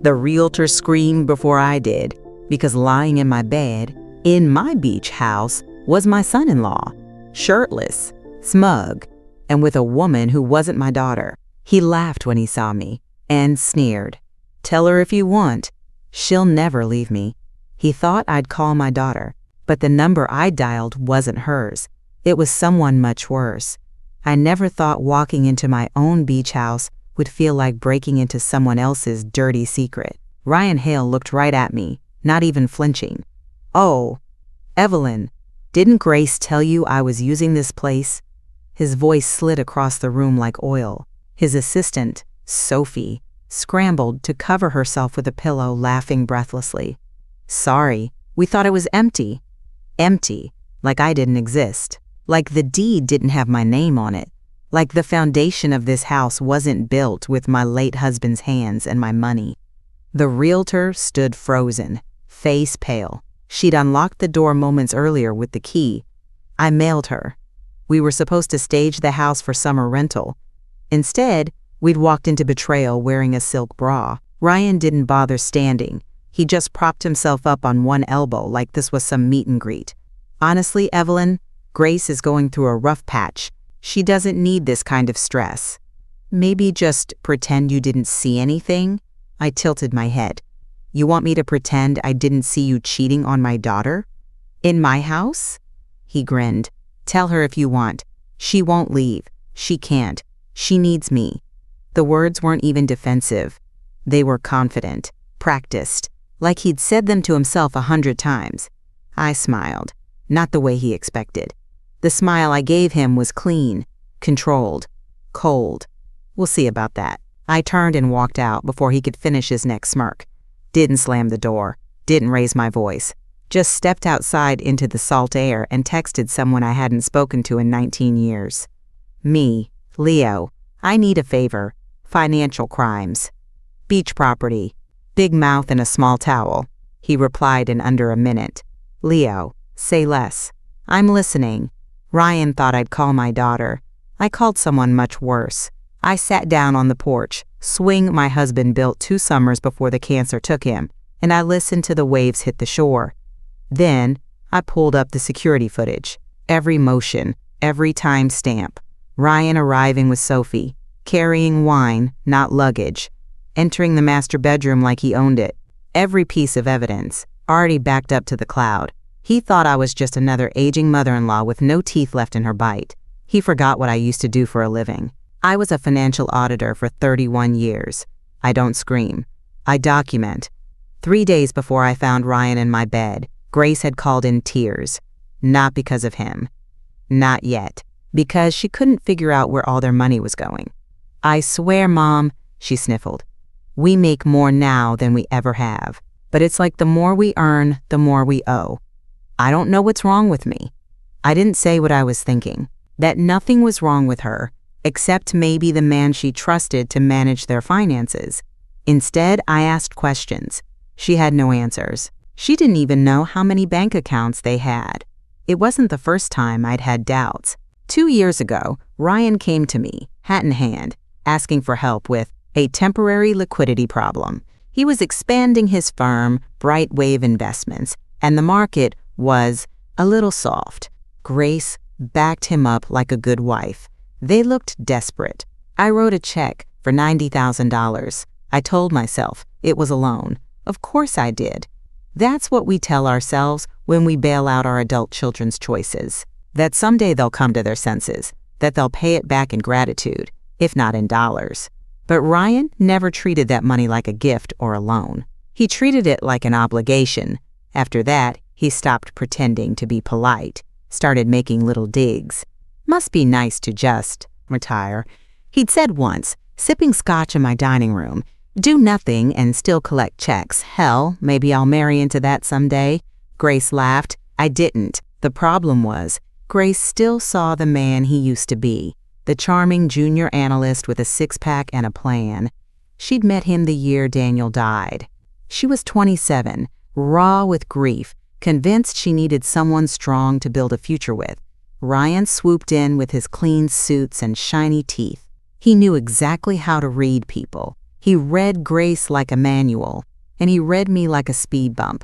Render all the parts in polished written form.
The realtor screamed before I did, because lying in my bed, in my beach house, was my son-in-law, shirtless, smug, and with a woman who wasn't my daughter. He laughed when he saw me, and sneered. "Tell her if you want. She'll never leave me." He thought I'd call my daughter, but the number I dialed wasn't hers. It was someone much worse. I never thought walking into my own beach house would feel like breaking into someone else's dirty secret. Ryan Hale looked right at me, not even flinching. "Oh, Evelyn, didn't Grace tell you I was using this place?" His voice slid across the room like oil. His assistant, Sophie, scrambled to cover herself with a pillow, laughing breathlessly. "Sorry, we thought it was empty." Empty, like I didn't exist. Like the deed didn't have my name on it. Like the foundation of this house wasn't built with my late husband's hands and my money. The realtor stood frozen, face pale. She'd unlocked the door moments earlier with the key. I mailed her. We were supposed to stage the house for summer rental. Instead, we'd walked into betrayal wearing a silk bra. Ryan didn't bother standing. He just propped himself up on one elbow like this was some meet and greet. "Honestly, Evelyn, Grace is going through a rough patch. She doesn't need this kind of stress. Maybe just pretend you didn't see anything?" I tilted my head. "You want me to pretend I didn't see you cheating on my daughter? In my house?" He grinned. "Tell her if you want. She won't leave. She can't. She needs me." The words weren't even defensive. They were confident, practiced, like he'd said them to himself 100 times. I smiled, not the way he expected. The smile I gave him was clean, controlled, cold. We'll see about that. I turned and walked out before he could finish his next smirk. Didn't slam the door, didn't raise my voice. Just stepped outside into the salt air and texted someone I hadn't spoken to in 19 years. "Me, Leo, I need a favor. Financial crimes. Beach property. Big mouth and a small towel." He replied in under a minute. "Leo, say less. I'm listening." Ryan thought I'd call my daughter. I called someone much worse. I sat down on the porch, swing my husband built 2 summers before the cancer took him, and I listened to the waves hit the shore. Then I pulled up the security footage. Every motion, every time stamp. Ryan arriving with Sophie, carrying wine, not luggage, entering the master bedroom like he owned it. Every piece of evidence, already backed up to the cloud. He thought I was just another aging mother-in-law with no teeth left in her bite. He forgot what I used to do for a living. I was a financial auditor for 31 years. I don't scream. I document. 3 days before I found Ryan in my bed, Grace had called in tears. Not because of him. Not yet. Because she couldn't figure out where all their money was going. "I swear, Mom," she sniffled, "we make more now than we ever have. But it's like the more we earn, the more we owe." I don't know what's wrong with me. I didn't say what I was thinking. That nothing was wrong with her, except maybe the man she trusted to manage their finances. Instead, I asked questions. She had no answers. She didn't even know how many bank accounts they had. It wasn't the first time I'd had doubts. 2 years ago, Ryan came to me, hat in hand, asking for help with a temporary liquidity problem. He was expanding his firm, Bright Wave Investments, and the market was a little soft. Grace backed him up like a good wife. They looked desperate. I wrote a check for $90,000. I told myself it was a loan. Of course I did. That's what we tell ourselves when we bail out our adult children's choices. That someday they'll come to their senses, that they'll pay it back in gratitude, if not in dollars. But Ryan never treated that money like a gift or a loan. He treated it like an obligation. After that, he stopped pretending to be polite, started making little digs. Must be nice to just retire. He'd said once, sipping scotch in my dining room, do nothing and still collect checks. Hell, maybe I'll marry into that someday. Grace laughed. I didn't. The problem was, Grace still saw the man he used to be, the charming junior analyst with a six-pack and a plan. She'd met him the year Daniel died. She was 27, raw with grief, convinced she needed someone strong to build a future with. Ryan swooped in with his clean suits and shiny teeth. He knew exactly how to read people. He read Grace like a manual, and he read me like a speed bump.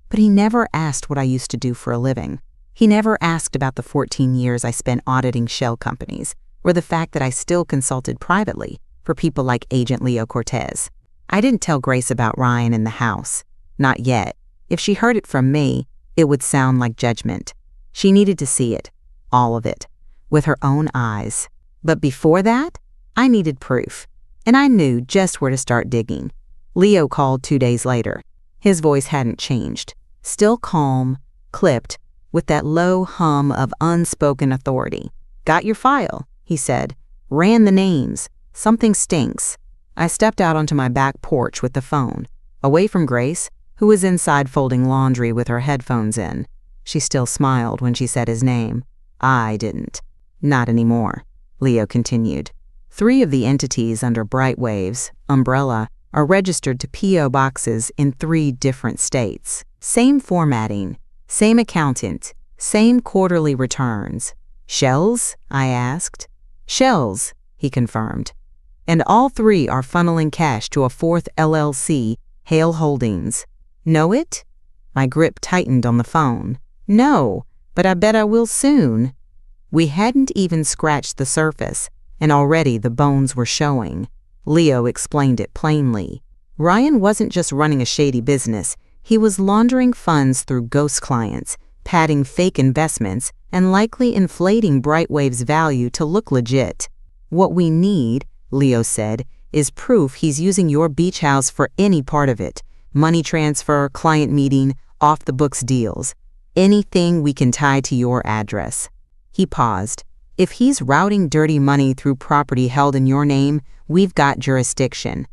But he never asked what I used to do for a living. He never asked about the 14 years I spent auditing shell companies, or the fact that I still consulted privately for people like Agent Leo Cortez. I didn't tell Grace about Ryan in the house. Not yet. If she heard it from me, it would sound like judgment. She needed to see it, all of it, with her own eyes. But before that, I needed proof, and I knew just where to start digging. Leo called 2 days later. His voice hadn't changed, still calm, clipped, with that low hum of unspoken authority. "Got your file," he said. "Ran the names. Something stinks." I stepped out onto my back porch with the phone, away from Grace, who was inside folding laundry with her headphones in. She still smiled when she said his name. I didn't. "Not anymore," Leo continued. 3 of the entities under Brightwave's umbrella are registered to P.O. boxes in 3 different states. Same formatting, same accountant, same quarterly returns. "Shells?" I asked. "Shells," he confirmed. "And all 3 are funneling cash to a 4th LLC, Hale Holdings. Know it?" My grip tightened on the phone. "No, but I bet I will soon." We hadn't even scratched the surface, and already the bones were showing. Leo explained it plainly. Ryan wasn't just running a shady business. He was laundering funds through ghost clients, padding fake investments, and likely inflating Brightwave's value to look legit. "What we need," Leo said, "is proof he's using your beach house for any part of it. Money transfer, client meeting, off-the-books deals. Anything we can tie to your address." He paused. "If he's routing dirty money through property held in your name, we've got jurisdiction."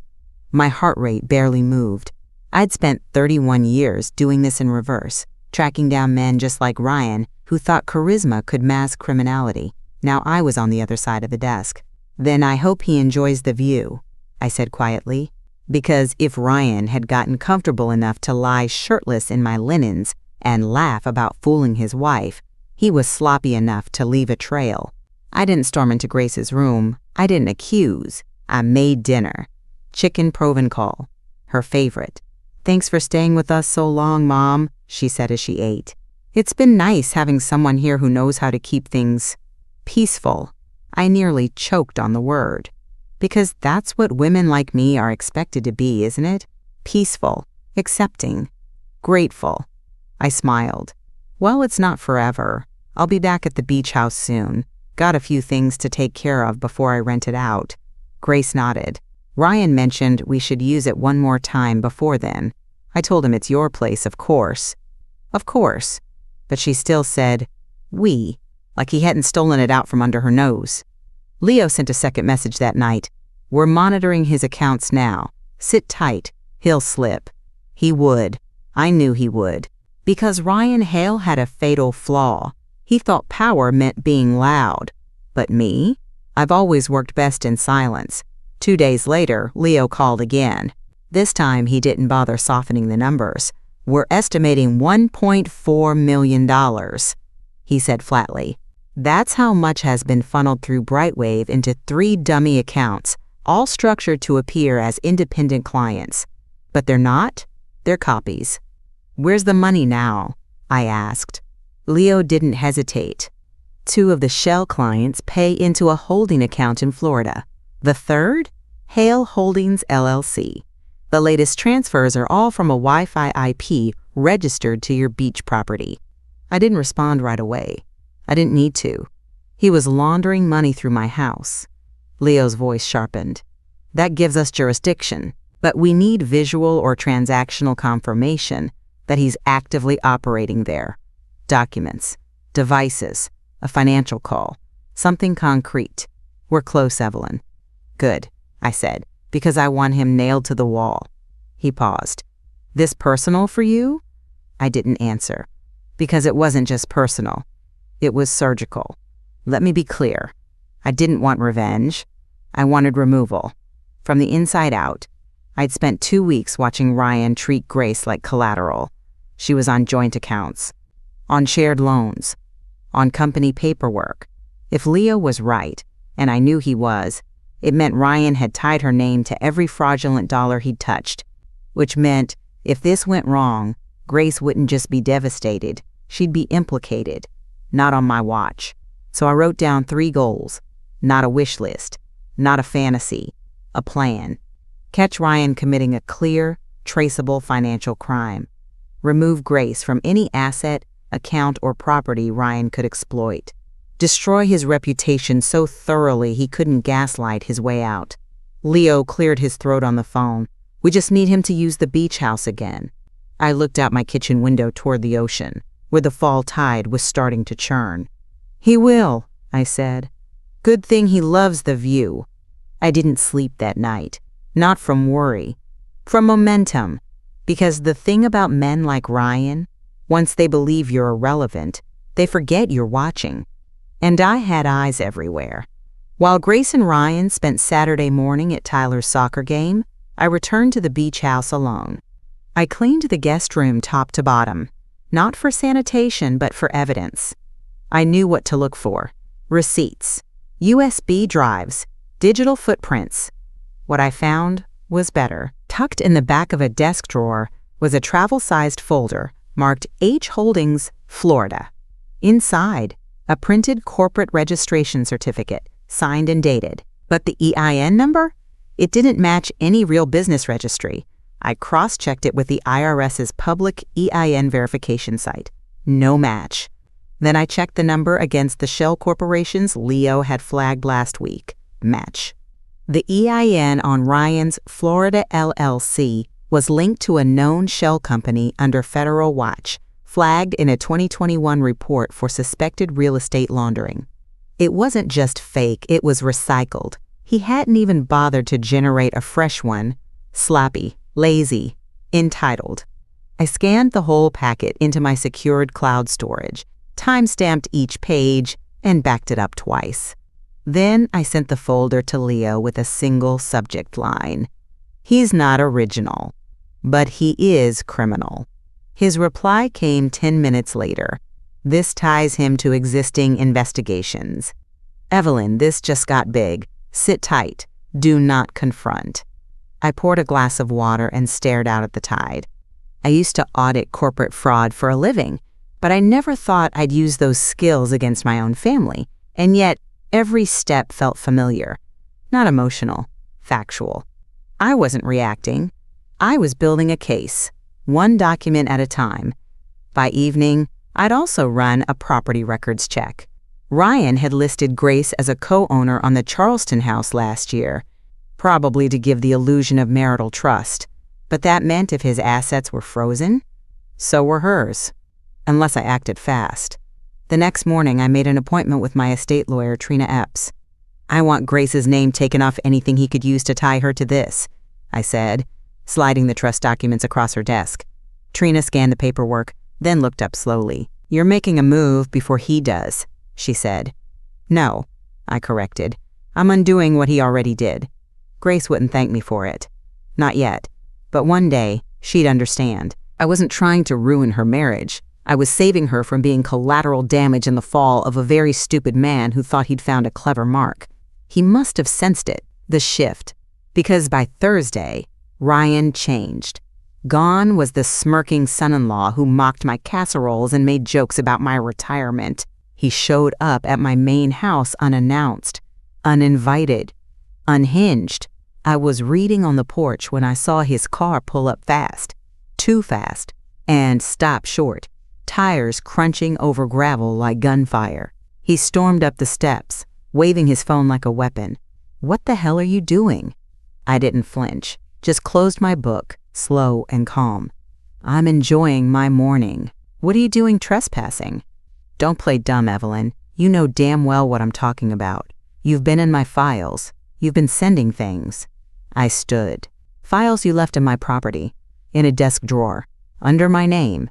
My heart rate barely moved. I'd spent 31 years doing this in reverse, tracking down men just like Ryan who thought charisma could mask criminality. Now I was on the other side of the desk. "Then I hope he enjoys the view," I said quietly, because if Ryan had gotten comfortable enough to lie shirtless in my linens and laugh about fooling his wife, he was sloppy enough to leave a trail. I didn't storm into Grace's room. I didn't accuse. I made dinner. Chicken Provencal, her favorite. "Thanks for staying with us so long, Mom," she said as she ate. "It's been nice having someone here who knows how to keep things peaceful." I nearly choked on the word. Because that's what women like me are expected to be, isn't it? Peaceful, accepting, grateful. I smiled. "Well, it's not forever. I'll be back at the beach house soon. Got a few things to take care of before I rent it out." Grace nodded. "Ryan mentioned we should use it one more time before then. I told him it's your place, of course." "Of course." But she still said, "we," like he hadn't stolen it out from under her nose. Leo sent a second message that night. "We're monitoring his accounts now. Sit tight. He'll slip." He would. I knew he would. Because Ryan Hale had a fatal flaw. He thought power meant being loud. But me? I've always worked best in silence. 2 days later, Leo called again. This time he didn't bother softening the numbers. "We're estimating $1.4 million, he said flatly. "That's how much has been funneled through Brightwave into 3 dummy accounts, all structured to appear as independent clients. But they're not. They're copies." "Where's the money now?" I asked. Leo didn't hesitate. 2 of the shell clients pay into a holding account in Florida. The 3rd? Hale Holdings LLC. The latest transfers are all from a Wi-Fi IP registered to your beach property. I didn't respond right away. I didn't need to. He was laundering money through my house. Leo's voice sharpened. "That gives us jurisdiction, but we need visual or transactional confirmation that he's actively operating there. Documents, devices, a financial call, something concrete. We're close, Evelyn." "Good," I said, "because I want him nailed to the wall." He paused. "This personal for you?" I didn't answer, because it wasn't just personal. It was surgical. Let me be clear. I didn't want revenge. I wanted removal. From the inside out. I'd spent 2 weeks watching Ryan treat Grace like collateral. She was on joint accounts, on shared loans, on company paperwork. If Leo was right, and I knew he was, It meant Ryan had tied her name to every fraudulent dollar he'd touched, which meant if this went wrong, Grace wouldn't just be devastated, she'd be implicated. Not on my watch. So I wrote down 3 goals. Not a wish list, not a fantasy, a plan. Catch Ryan committing a clear, traceable financial crime. Remove Grace from any asset, account, or property Ryan could exploit. Destroy his reputation so thoroughly he couldn't gaslight his way out. Leo cleared his throat on the phone. We just need him to use the beach house again. I looked out my kitchen window toward the ocean, where the fall tide was starting to churn. He will, I said. Good thing he loves the view. I didn't sleep that night, not from worry, from momentum, because the thing about men like Ryan, once they believe you're irrelevant, they forget you're watching. And I had eyes everywhere. While Grace and Ryan spent Saturday morning at Tyler's soccer game, I returned to the beach house alone. I cleaned the guest room top to bottom, not for sanitation but for evidence. I knew what to look for. Receipts, USB drives, digital footprints. What I found was better. Tucked in the back of a desk drawer was a travel-sized folder marked H. Holdings, Florida. Inside, a printed corporate registration certificate, signed and dated. But the EIN number? It didn't match any real business registry. I cross-checked it with the IRS's public EIN verification site. No match. Then I checked the number against the shell corporations Leo had flagged last week. Match. The EIN on Ryan's Florida LLC was linked to a known shell company under federal watch, flagged in a 2021 report for suspected real estate laundering. It wasn't just fake, it was recycled. He hadn't even bothered to generate a fresh one. Sloppy, lazy, entitled. I scanned the whole packet into my secured cloud storage, time-stamped each page, and backed it up twice. Then I sent the folder to Leo with a single subject line. He's not original, but he is criminal. His reply came 10 minutes later. This ties him to existing investigations. Evelyn, this just got big. Sit tight. Do not confront. I poured a glass of water and stared out at the tide. I used to audit corporate fraud for a living, but I never thought I'd use those skills against my own family, and yet every step felt familiar. Not emotional, factual. I wasn't reacting. I was building a case, one document at a time. By evening, I'd also run a property records check. Ryan had listed Grace as a co-owner on the Charleston house last year, probably to give the illusion of marital trust. But that meant if his assets were frozen, so were hers. Unless I acted fast. The next morning, I made an appointment with my estate lawyer, Trina Epps. I want Grace's name taken off anything he could use to tie her to this, I said, sliding the trust documents across her desk. Trina scanned the paperwork, then looked up slowly. You're making a move before he does, she said. No, I corrected. I'm undoing what he already did. Grace wouldn't thank me for it. Not yet. But one day, she'd understand. I wasn't trying to ruin her marriage. I was saving her from being collateral damage in the fall of a very stupid man who thought he'd found a clever mark. He must have sensed it, the shift, because by Thursday, Ryan changed. Gone was the smirking son-in-law who mocked my casseroles and made jokes about my retirement. He showed up at my main house unannounced, uninvited, unhinged. I was reading on the porch when I saw his car pull up fast, too fast, and stop short, tires crunching over gravel like gunfire. He stormed up the steps, waving his phone like a weapon. What the hell are you doing? I didn't flinch, just closed my book, slow and calm. I'm enjoying my morning. What are you doing trespassing? Don't play dumb, Evelyn. You know damn well what I'm talking about. You've been in my files. You've been sending things. I stood. Files you left in my property, in a desk drawer, under my name.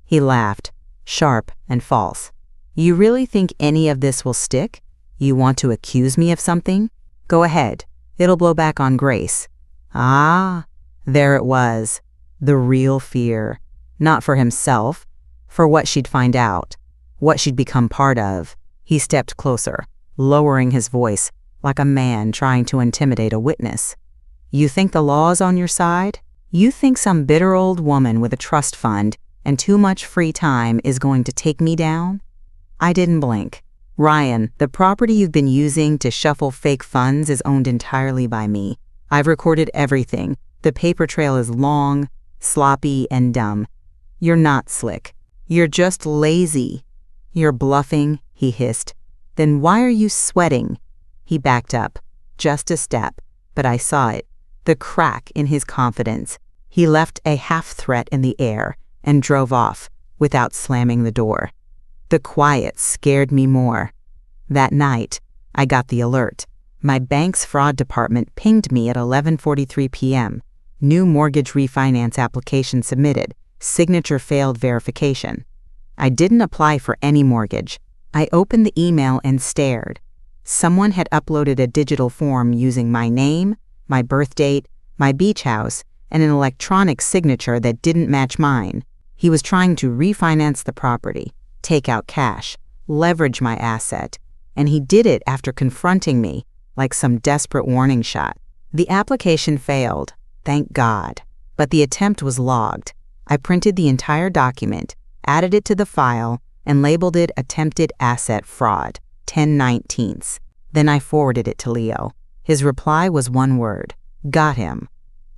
He laughed, sharp and false. You really think any of this will stick? You want to accuse me of something? Go ahead. It'll blow back on Grace. Ah, there it was. The real fear. Not for himself, for what she'd find out, what she'd become part of. He stepped closer, lowering his voice, like a man trying to intimidate a witness. You think the law's on your side? You think some bitter old woman with a trust fund and too much free time is going to take me down? I didn't blink. Ryan, the property you've been using to shuffle fake funds is owned entirely by me. I've recorded everything. The paper trail is long, sloppy, and dumb. You're not slick. You're just lazy. You're bluffing, he hissed. Then why are you sweating? He backed up, just a step, but I saw it, the crack in his confidence. He left a half-threat in the air and drove off without slamming the door. The quiet scared me more. That night, I got the alert. My bank's fraud department pinged me at 11:43 p.m. New mortgage refinance application submitted. Signature failed verification. I didn't apply for any mortgage. I opened the email and stared. Someone had uploaded a digital form using my name, my birth date, my beach house, and an electronic signature that didn't match mine. He was trying to refinance the property, take out cash, leverage my asset, and he did it after confronting me like some desperate warning shot. The application failed, thank God, but the attempt was logged. I printed the entire document, added it to the file, and labeled it Attempted Asset Fraud, 10/19. Then I forwarded it to Leo. His reply was one word: got him.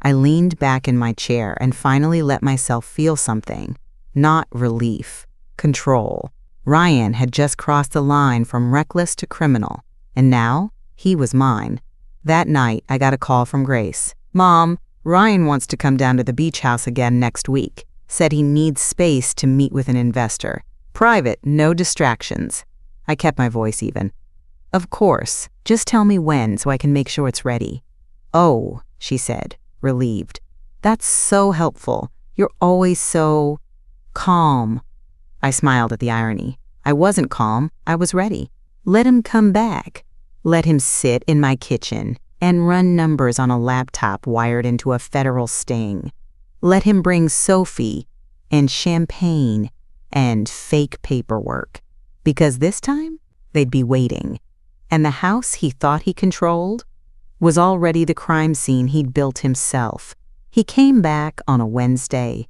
I leaned back in my chair and finally let myself feel something. Not relief, control. Ryan had just crossed the line from reckless to criminal, and now he was mine. That night, I got a call from Grace. Mom, Ryan wants to come down to the beach house again next week. Said he needs space to meet with an investor. Private, no distractions. I kept my voice even. Of course, just tell me when so I can make sure it's ready. Oh, she said, relieved. That's so helpful. You're always so calm. I smiled at the irony. I wasn't calm. I was ready. Let him come back. Let him sit in my kitchen and run numbers on a laptop wired into a federal sting. Let him bring Sophie and champagne and fake paperwork. Because this time, they'd be waiting. And the house he thought he controlled was already the crime scene he'd built himself. He came back on a Wednesday,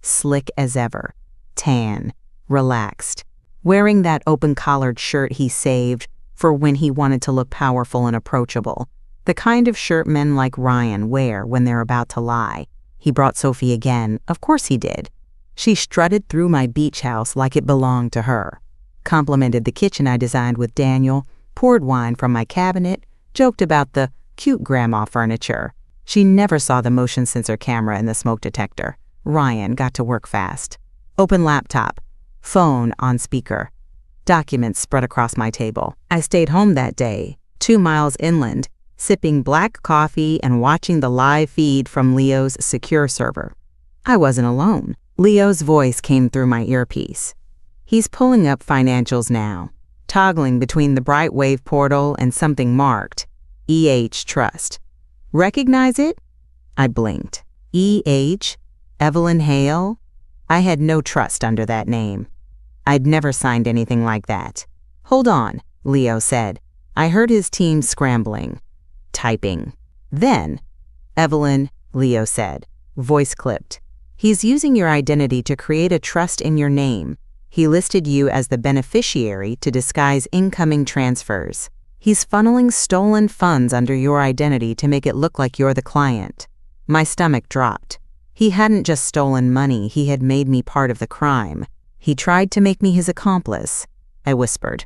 slick as ever, tan, relaxed, wearing that open-collared shirt he saved for when he wanted to look powerful and approachable, the kind of shirt men like Ryan wear when they're about to lie. He brought Sophie again, of course he did. She strutted through my beach house like it belonged to her, complimented the kitchen I designed with Daniel, poured wine from my cabinet, joked about the cute grandma furniture. She never saw the motion sensor camera in the smoke detector. Ryan got to work fast. Open laptop, phone on speaker, documents spread across my table. I stayed home that day, 2 miles inland, sipping black coffee and watching the live feed from Leo's secure server. I wasn't alone. Leo's voice came through my earpiece. He's pulling up financials now, toggling between the Brightwave portal and something marked EH Trust. Recognize it? I blinked. EH? Evelyn Hale? I had no trust under that name. I'd never signed anything like that. Hold on, Leo said. I heard his team scrambling, typing. Then, Evelyn, Leo said, voice clipped. He's using your identity to create a trust in your name. He listed you as the beneficiary to disguise incoming transfers. He's funneling stolen funds under your identity to make it look like you're the client. My stomach dropped. He hadn't just stolen money, he had made me part of the crime. He tried to make me his accomplice, I whispered.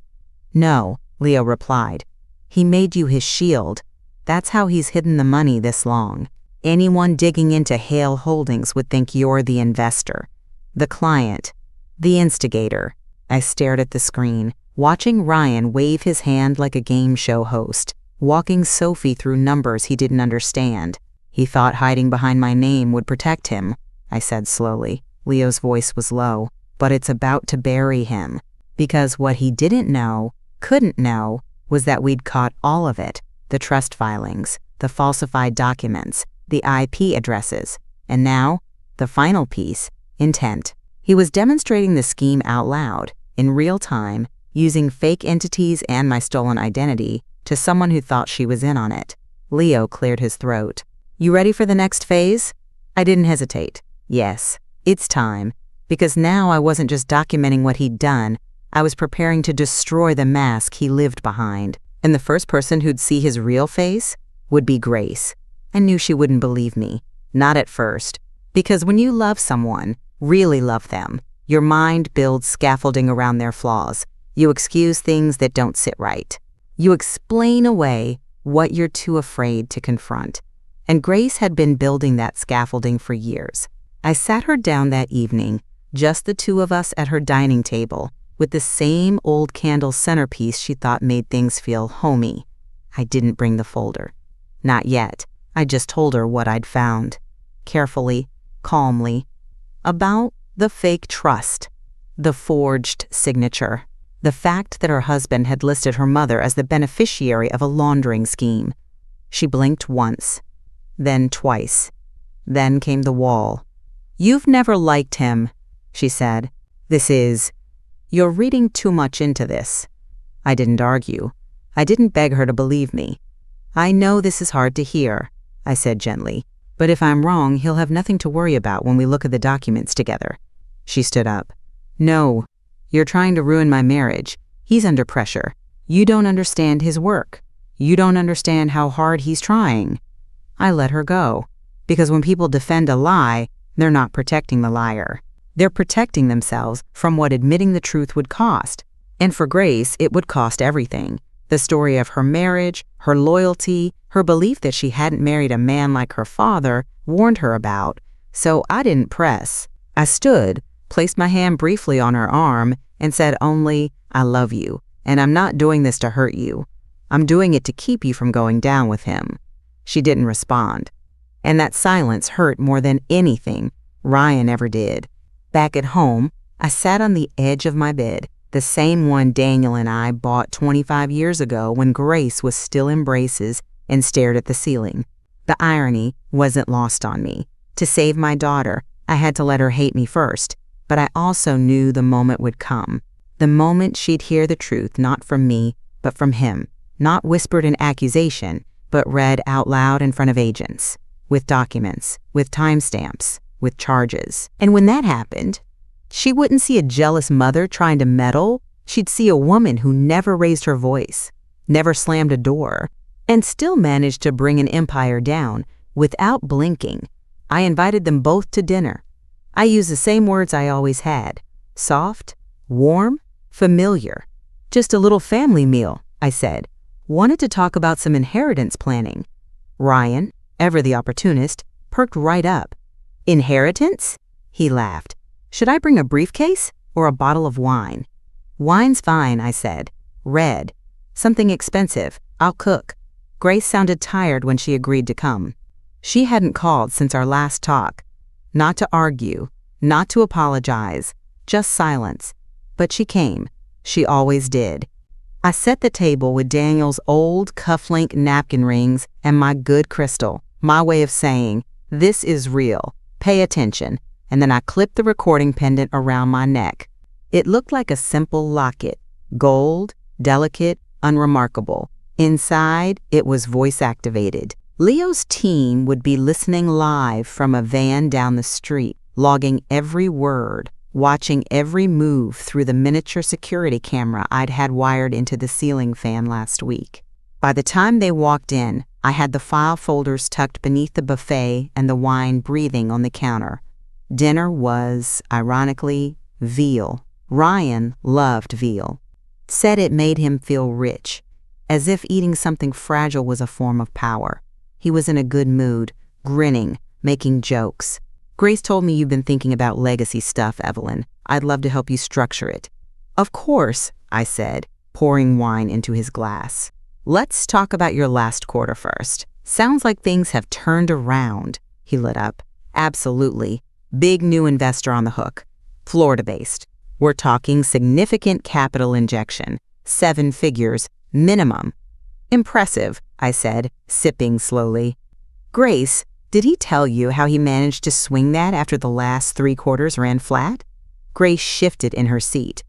No, Leo replied. He made you his shield. That's how he's hidden the money this long. Anyone digging into Hale Holdings would think you're the investor, the client, the instigator. I stared at the screen, watching Ryan wave his hand like a game show host, walking Sophie through numbers he didn't understand. He thought hiding behind my name would protect him, I said slowly. Leo's voice was low. But it's about to bury him. Because what he didn't know, couldn't know, was that we'd caught all of it. The trust filings, the falsified documents, the IP addresses, and now, the final piece, intent. He was demonstrating the scheme out loud, in real time, using fake entities and my stolen identity to someone who thought she was in on it. Leo cleared his throat. You ready for the next phase? I didn't hesitate. Yes, it's time. Because now I wasn't just documenting what he'd done, I was preparing to destroy the mask he lived behind. And the first person who'd see his real face would be Grace. I knew she wouldn't believe me. Not at first. Because when you love someone, really love them, your mind builds scaffolding around their flaws. You excuse things that don't sit right. You explain away what you're too afraid to confront. And Grace had been building that scaffolding for years. I sat her down that evening, just the two of us at her dining table, with the same old candle centerpiece she thought made things feel homey. I didn't bring the folder. Not yet. I just told her what I'd found. Carefully, calmly. About the fake trust. The forged signature. The fact that her husband had listed her mother as the beneficiary of a laundering scheme. She blinked once. Then twice. Then came the wall. You've never liked him, she said. You're reading too much into this. I didn't argue. I didn't beg her to believe me. I know this is hard to hear, I said gently, but if I'm wrong, he'll have nothing to worry about when we look at the documents together. She stood up. No, you're trying to ruin my marriage. He's under pressure. You don't understand his work. You don't understand how hard he's trying. I let her go, because when people defend a lie, they're not protecting the liar. They're protecting themselves from what admitting the truth would cost. And for Grace, it would cost everything. The story of her marriage, her loyalty, her belief that she hadn't married a man like her father warned her about. So I didn't press. I stood, placed my hand briefly on her arm, and said only, I love you, and I'm not doing this to hurt you. I'm doing it to keep you from going down with him. She didn't respond. And that silence hurt more than anything Ryan ever did. Back at home, I sat on the edge of my bed, the same one Daniel and I bought 25 years ago when Grace was still in braces, and stared at the ceiling. The irony wasn't lost on me. To save my daughter, I had to let her hate me first, but I also knew the moment would come. The moment she'd hear the truth, not from me, but from him. Not whispered in accusation, but read out loud in front of agents, with documents, with timestamps, with charges. And when that happened, she wouldn't see a jealous mother trying to meddle. She'd see a woman who never raised her voice, never slammed a door, and still managed to bring an empire down without blinking. I invited them both to dinner. I used the same words I always had. Soft, warm, familiar. Just a little family meal, I said. Wanted to talk about some inheritance planning. Ryan, ever the opportunist, perked right up. Inheritance? He laughed. Should I bring a briefcase or a bottle of wine? Wine's fine, I said. Red. Something expensive. I'll cook. Grace sounded tired when she agreed to come. She hadn't called since our last talk. Not to argue, not to apologize, just silence. But she came. She always did. I set the table with Daniel's old cufflink napkin rings and my good crystal, my way of saying, this is real, pay attention, and then I clipped the recording pendant around my neck. It looked like a simple locket, gold, delicate, unremarkable. Inside, it was voice-activated. Leo's team would be listening live from a van down the street, logging every word, watching every move through the miniature security camera I'd had wired into the ceiling fan last week. By the time they walked in, I had the file folders tucked beneath the buffet and the wine breathing on the counter. Dinner was, ironically, veal. Ryan loved veal. Said it made him feel rich, as if eating something fragile was a form of power. He was in a good mood, grinning, making jokes. Grace told me you've been thinking about legacy stuff, Evelyn. I'd love to help you structure it. Of course, I said, pouring wine into his glass. Let's talk about your last quarter first. Sounds like things have turned around. He lit up. Absolutely. Big new investor on the hook. Florida-based. We're talking significant capital injection. 7 figures, minimum. Impressive, I said, sipping slowly. Grace, did he tell you how he managed to swing that after the last 3 quarters ran flat? Grace shifted in her seat.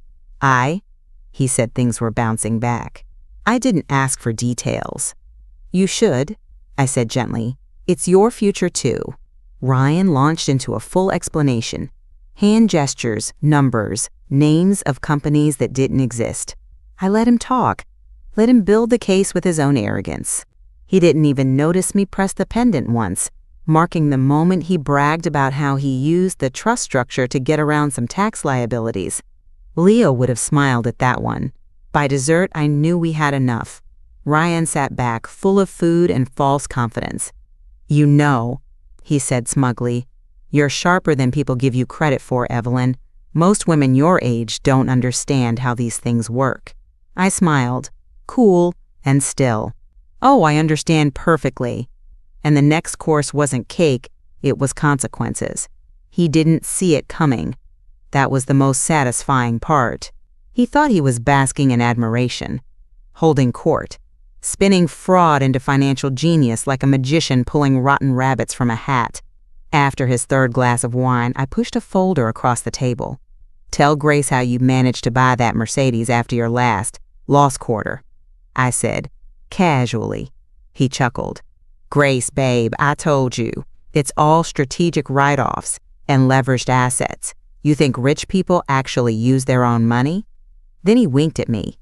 He said things were bouncing back. I didn't ask for details. You should, I said gently. It's your future too. Ryan launched into a full explanation. Hand gestures, numbers, names of companies that didn't exist. I let him talk. Let him build the case with his own arrogance. He didn't even notice me press the pendant once, marking the moment he bragged about how he used the trust structure to get around some tax liabilities. Leo would have smiled at that one. By dessert, I knew we had enough. Ryan sat back, full of food and false confidence. You know, he said smugly, you're sharper than people give you credit for, Evelyn. Most women your age don't understand how these things work. I smiled, cool and still. Oh, I understand perfectly. And the next course wasn't cake, it was consequences. He didn't see it coming. That was the most satisfying part. He thought he was basking in admiration, holding court, spinning fraud into financial genius like a magician pulling rotten rabbits from a hat. After his third glass of wine, I pushed a folder across the table. Tell Grace how you managed to buy that Mercedes after your last loss quarter, I said, casually. He chuckled. Grace, babe, I told you. It's all strategic write-offs and leveraged assets. You think rich people actually use their own money? Then he winked at me.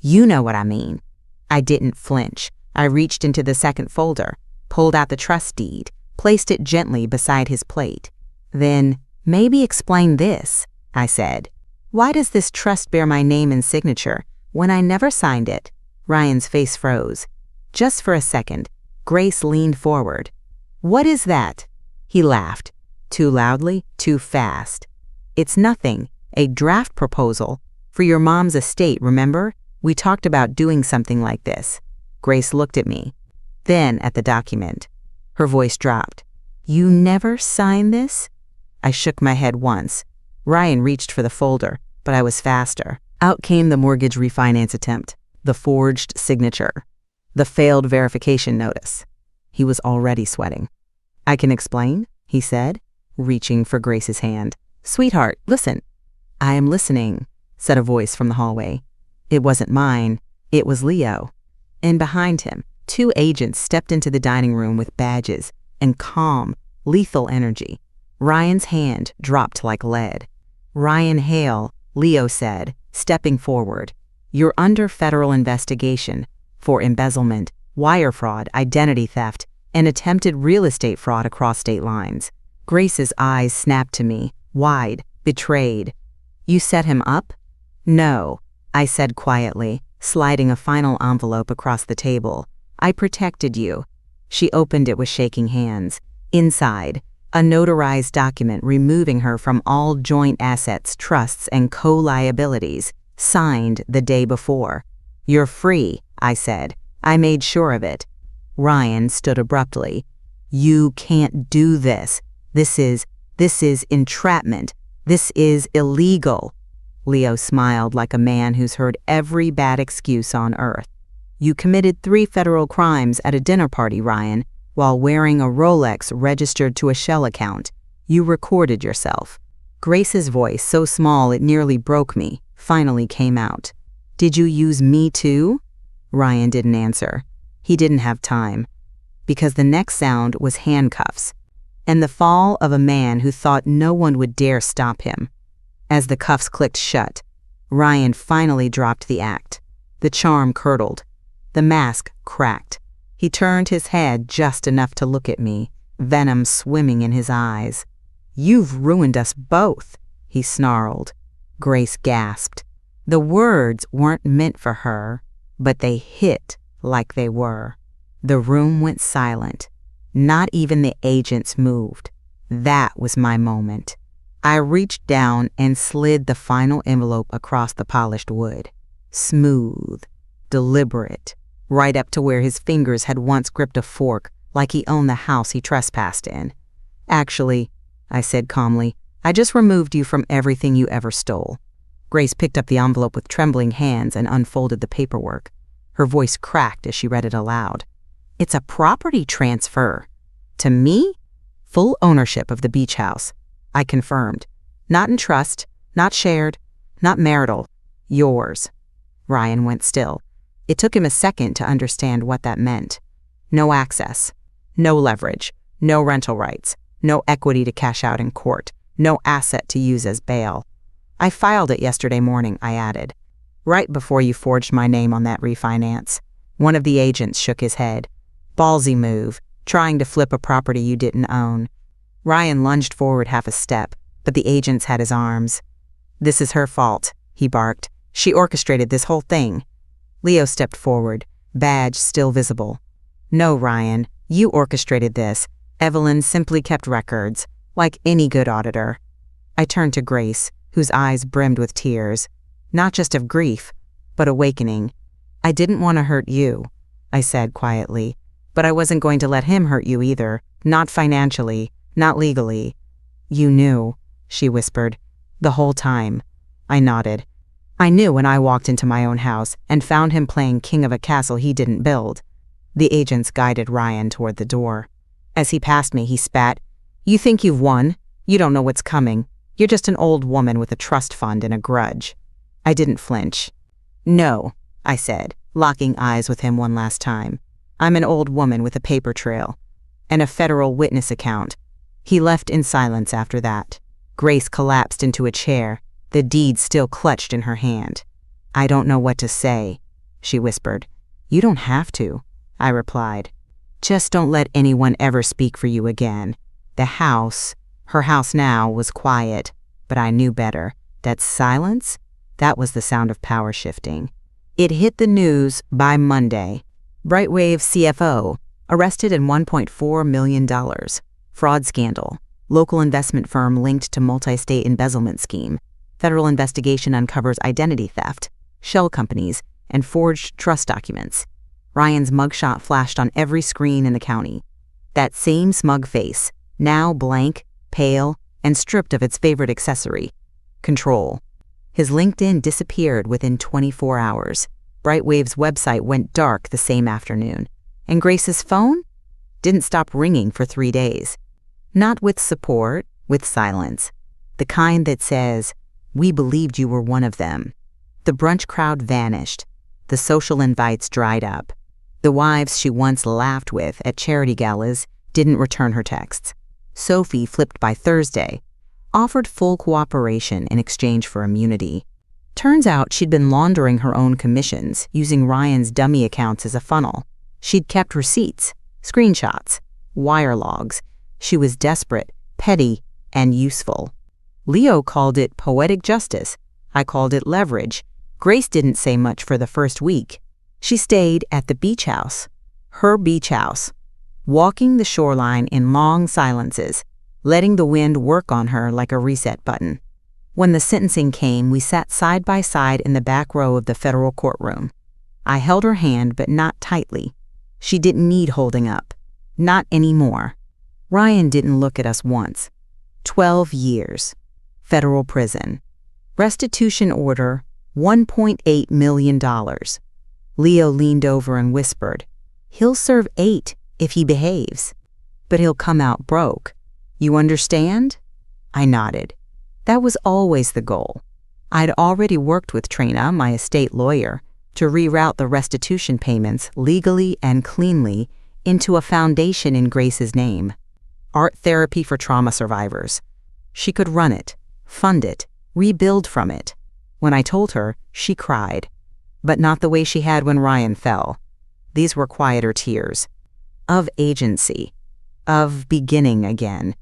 You know what I mean. I didn't flinch. I reached into the second folder, pulled out the trust deed, placed it gently beside his plate. Then, maybe explain this, I said. Why does this trust bear my name and signature when I never signed it? Ryan's face froze. Just for a second, Grace leaned forward. What is that? He laughed. Too loudly, too fast. It's nothing. A draft proposal. For your mom's estate, remember? We talked about doing something like this. Grace looked at me, then at the document. Her voice dropped. You never signed this? I shook my head once. Ryan reached for the folder, but I was faster. Out came the mortgage refinance attempt, the forged signature, the failed verification notice. He was already sweating. I can explain, he said, reaching for Grace's hand. Sweetheart, listen. I am listening, said a voice from the hallway. It wasn't mine, it was Leo. And behind him, 2 agents stepped into the dining room with badges and calm, lethal energy. Ryan's hand dropped like lead. Ryan Hale, Leo said, stepping forward. You're under federal investigation for embezzlement, wire fraud, identity theft, and attempted real estate fraud across state lines. Grace's eyes snapped to me, wide, betrayed. You set him up? No, I said quietly, sliding a final envelope across the table. I protected you. She opened it with shaking hands. Inside, a notarized document removing her from all joint assets, trusts, and co-liabilities, signed the day before. You're free, I said. I made sure of it. Ryan stood abruptly. You can't do this. This is entrapment. This is illegal. Leo smiled like a man who's heard every bad excuse on earth. You committed 3 federal crimes at a dinner party, Ryan, while wearing a Rolex registered to a Shell account. You recorded yourself. Grace's voice, so small it nearly broke me, finally came out. Did you use me too? Ryan didn't answer. He didn't have time. Because the next sound was handcuffs, and the fall of a man who thought no one would dare stop him. As the cuffs clicked shut, Ryan finally dropped the act. The charm curdled. The mask cracked. He turned his head just enough to look at me, venom swimming in his eyes. You've ruined us both, he snarled. Grace gasped. The words weren't meant for her, but they hit like they were. The room went silent. Not even the agents moved. That was my moment. I reached down and slid the final envelope across the polished wood. Smooth, deliberate, right up to where his fingers had once gripped a fork, like he owned the house he trespassed in. Actually, I said calmly, I just removed you from everything you ever stole. Grace picked up the envelope with trembling hands and unfolded the paperwork. Her voice cracked as she read it aloud. It's a property transfer. To me? Full ownership of the beach house. I confirmed. Not in trust, not shared, not marital. Yours. Ryan went still. It took him a second to understand what that meant. No access, no leverage, no rental rights, no equity to cash out in court, no asset to use as bail. I filed it yesterday morning, I added. Right before you forged my name on that refinance. One of the agents shook his head. Ballsy move, trying to flip a property you didn't own. Ryan lunged forward half a step, but the agents had his arms. This is her fault, he barked. She orchestrated this whole thing. Leo stepped forward, badge still visible. No, Ryan, you orchestrated this. Evelyn simply kept records, like any good auditor. I turned to Grace, whose eyes brimmed with tears, not just of grief, but awakening. I didn't want to hurt you, I said quietly, but I wasn't going to let him hurt you either, not financially, not legally. You knew, she whispered, the whole time. I nodded. I knew when I walked into my own house and found him playing king of a castle he didn't build. The agents guided Ryan toward the door. As he passed me, he spat, You think you've won? You don't know what's coming. You're just an old woman with a trust fund and a grudge. I didn't flinch. No, I said, locking eyes with him one last time. I'm an old woman with a paper trail and a federal witness account. He left in silence after that. Grace collapsed into a chair, the deed still clutched in her hand. I don't know what to say, she whispered. You don't have to, I replied. Just don't let anyone ever speak for you again. The house, her house now, was quiet, but I knew better. That silence, that was the sound of power shifting. It hit the news by Monday. Brightwave CFO, arrested in $1.4 million. Fraud scandal. Local investment firm linked to multi-state embezzlement scheme. Federal investigation uncovers identity theft, shell companies, and forged trust documents. Ryan's mugshot flashed on every screen in the county. That same smug face, now blank, pale, and stripped of its favorite accessory, control. His LinkedIn disappeared within 24 hours. Brightwave's website went dark the same afternoon. And Grace's phone didn't stop ringing for 3 days. Not with support, with silence. The kind that says, we believed you were one of them. The brunch crowd vanished. The social invites dried up. The wives she once laughed with at charity galas didn't return her texts. Sophie flipped by Thursday, offered full cooperation in exchange for immunity. Turns out she'd been laundering her own commissions, using Ryan's dummy accounts as a funnel. She'd kept receipts, screenshots, wire logs. She was desperate, petty, and useful. Leo called it poetic justice. I called it leverage. Grace didn't say much for the first week. She stayed at the beach house, her beach house, walking the shoreline in long silences, letting the wind work on her like a reset button. When the sentencing came, we sat side by side in the back row of the federal courtroom. I held her hand, but not tightly. She didn't need holding up. Not anymore. Ryan didn't look at us once. 12 years. Federal prison. Restitution order, $1.8 million. Leo leaned over and whispered, He'll serve 8 if he behaves, but he'll come out broke. You understand? I nodded. That was always the goal. I'd already worked with Trina, my estate lawyer, to reroute the restitution payments legally and cleanly into a foundation in Grace's name. Art therapy for trauma survivors. She could run it, fund it, rebuild from it. When I told her, she cried, but not the way she had when Ryan fell. These were quieter tears. Of agency. Of beginning again.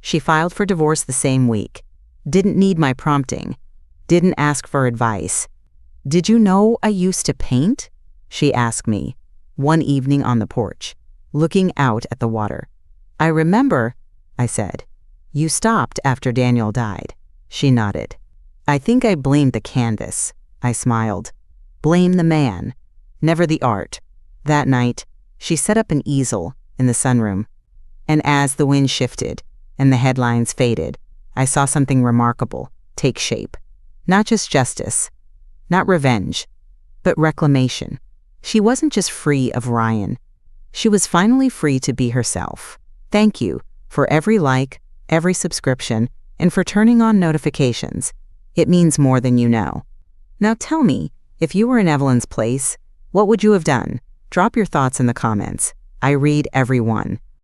She filed for divorce the same week. Didn't need my prompting. Didn't ask for advice. Did you know I used to paint? She asked me, one evening on the porch, looking out at the water. I remember, I said. You stopped after Daniel died. She nodded. I think I blamed the canvas. I smiled. Blame the man, never the art. That night, she set up an easel in the sunroom. And as the wind shifted and the headlines faded, I saw something remarkable take shape. Not just justice, not revenge, but reclamation. She wasn't just free of Ryan. She was finally free to be herself. Thank you for every like, every subscription, and for turning on notifications. It means more than you know. Now tell me, if you were in Evelyn's place, What would you have done? Drop your thoughts in the comments. I read every one.